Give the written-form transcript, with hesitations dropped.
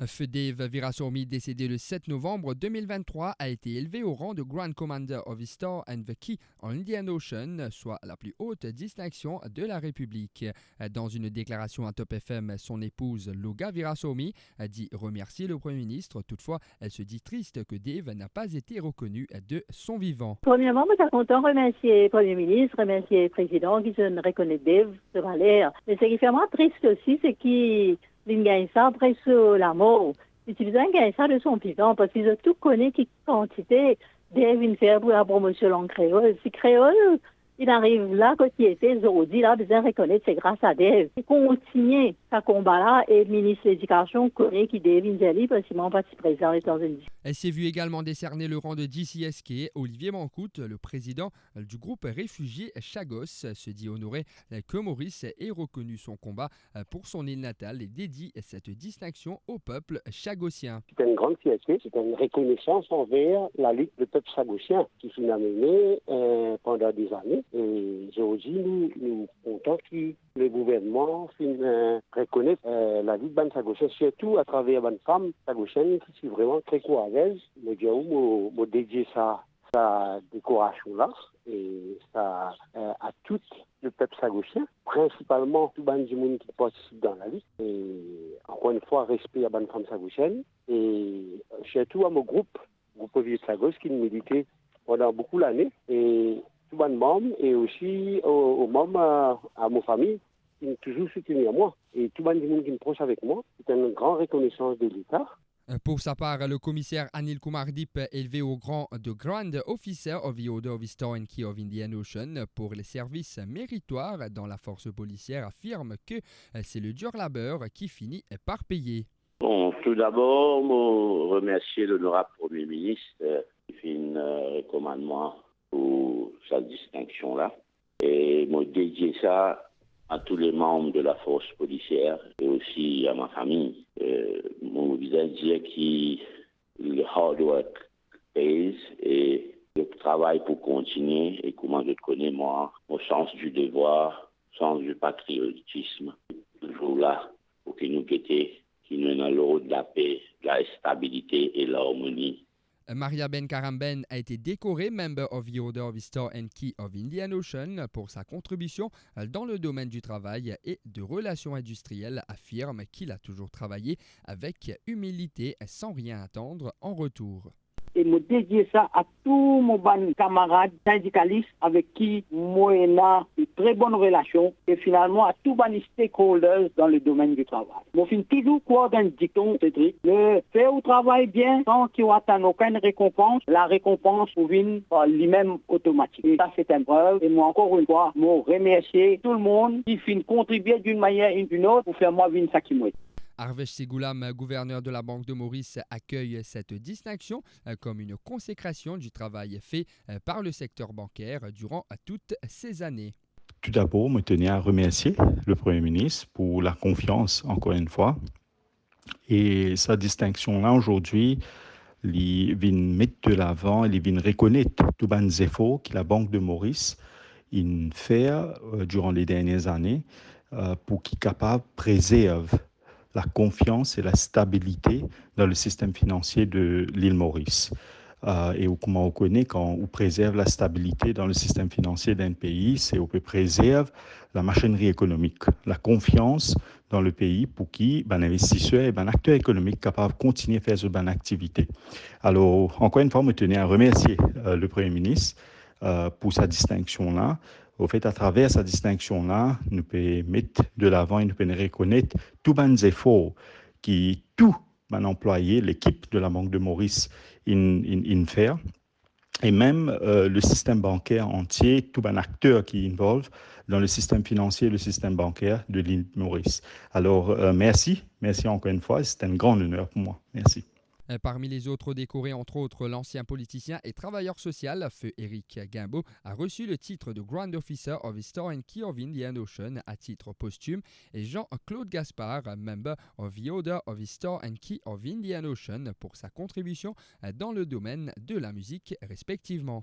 Feu Dave Virasamy, décédé le 7 novembre 2023, a été élevé au rang de Grand Commander of the Star and the Key en Indian Ocean, soit la plus haute distinction de la République. Dans une déclaration à Top FM, son épouse Loga Virasamy a dit remercier le Premier ministre. Toutefois, elle se dit triste que Dave n'a pas été reconnu de son vivant. Premièrement, je suis content de remercier le Premier ministre, remercier le Président qui se reconnaît Dave de Valère. Mais ce qui fait vraiment triste aussi, c'est qu'il gagne ça après la mort. Il gagne ça de son vivant parce qu'ils ont tout connu qui quantité Dave vient faire pour la promotion en créole. Si créole, il arrive là, quand il était aujourd'hui, là, besoin de reconnaître, c'est grâce à Dave. Il continue ce combat-là et le ministre de l'Éducation connaît qui Dave Inzali parce qu'il m'a parti présent aux États-Unis. Elle s'est vue également décerner le rang de DCSK. Olivier Mancoute, le président du groupe réfugié Chagos, se dit honoré que Maurice ait reconnu son combat pour son île natale et dédie cette distinction au peuple chagosien. C'est une grande fierté, c'est une reconnaissance envers la lutte du peuple chagosien qui s'est menée pendant des années. Et aujourd'hui, nous sommes contents que le gouvernement reconnaisse la lutte ban chagosien, surtout à travers une femme chagosienne qui sont vraiment très courageuse. Le diaou m'a dédié sa décoration-là et ça à tout le peuple chagosien, principalement tout le monde qui participe dans la lutte. Et encore une fois, respect à la femme chagosienne et surtout à mon groupe Vieux Chagos qui militait pendant beaucoup d'années. Et tout le monde et aussi aux membres à ma famille qui m'ont toujours soutenu à moi. Et tout le monde qui me proche avec moi, c'est une grande reconnaissance de l'État. Pour sa part, le commissaire Anil Kumardip, élevé au rang de Grand Officer of the Order of the Star and Key of Indian Ocean pour les services méritoires dans la force policière, affirme que c'est le dur labeur qui finit par payer. Bon, tout d'abord, je remercie l'honorable Premier ministre qui fait un recommandement pour sa distinction-là. Et je dédie ça à tous les membres de la force policière et aussi à ma famille. Mon visage dire que le hard work pays et le travail pour continuer et comment je connais moi, au sens du devoir, au sens du patriotisme, toujours là pour que nous guettions, qui nous dans l'eau de la paix, de la stabilité et l'harmonie. Maria Ben Karamben a été décorée Member of the Order of the Star and Key of Indian Ocean pour sa contribution dans le domaine du travail et de relations industrielles, affirme qu'il a toujours travaillé avec humilité sans rien attendre en retour. Et me dédier ça à tous mes camarades syndicalistes avec qui moi j'ai une très bonne relation et finalement à tous les stakeholders dans le domaine du travail. Je finis toujours croire dans le dicton, Cédric, le faire au travail bien sans qu'il n'y ait aucune récompense, la récompense vient par lui-même automatique. Et ça c'est une preuve et moi encore une fois, je remercie tout le monde qui finit contribuer d'une manière ou d'une autre pour faire moi vivre ça qui moi. Arvesh Segoulam, gouverneur de la Banque de Maurice, accueille cette distinction comme une consécration du travail fait par le secteur bancaire durant toutes ces années. Tout d'abord, je tenais à remercier le Premier ministre pour la confiance, encore une fois. Et sa distinction-là, aujourd'hui, il vient mettre de l'avant, il vient reconnaître tous les efforts que la Banque de Maurice a fait durant les dernières années pour qu'il soit capable de préserver la confiance et la stabilité dans le système financier de l'île Maurice. Et comment on connaît, quand on préserve la stabilité dans le système financier d'un pays, c'est on peut préserver la machinerie économique, la confiance dans le pays pour qui l'investisseur et l'acteur économique capable de continuer à faire cette activité. Alors, encore une fois, je tenais à remercier le Premier ministre pour sa distinction-là. Au fait, à travers sa distinction-là, nous pouvons mettre de l'avant et nous pouvons reconnaître tous les efforts qui tout employé, l'équipe de la Banque de Maurice, fait. Et même le système bancaire entier, tout un acteur qui involve dans le système financier et le système bancaire de l'île Maurice. Alors, merci encore une fois, c'est un grand honneur pour moi. Merci. Parmi les autres décorés, entre autres, l'ancien politicien et travailleur social, Feu Éric Guimbaud, a reçu le titre de Grand Officer of the Star and Key of Indian Ocean à titre posthume et Jean-Claude Gaspard, Member of the Order of the Star and Key of Indian Ocean pour sa contribution dans le domaine de la musique respectivement.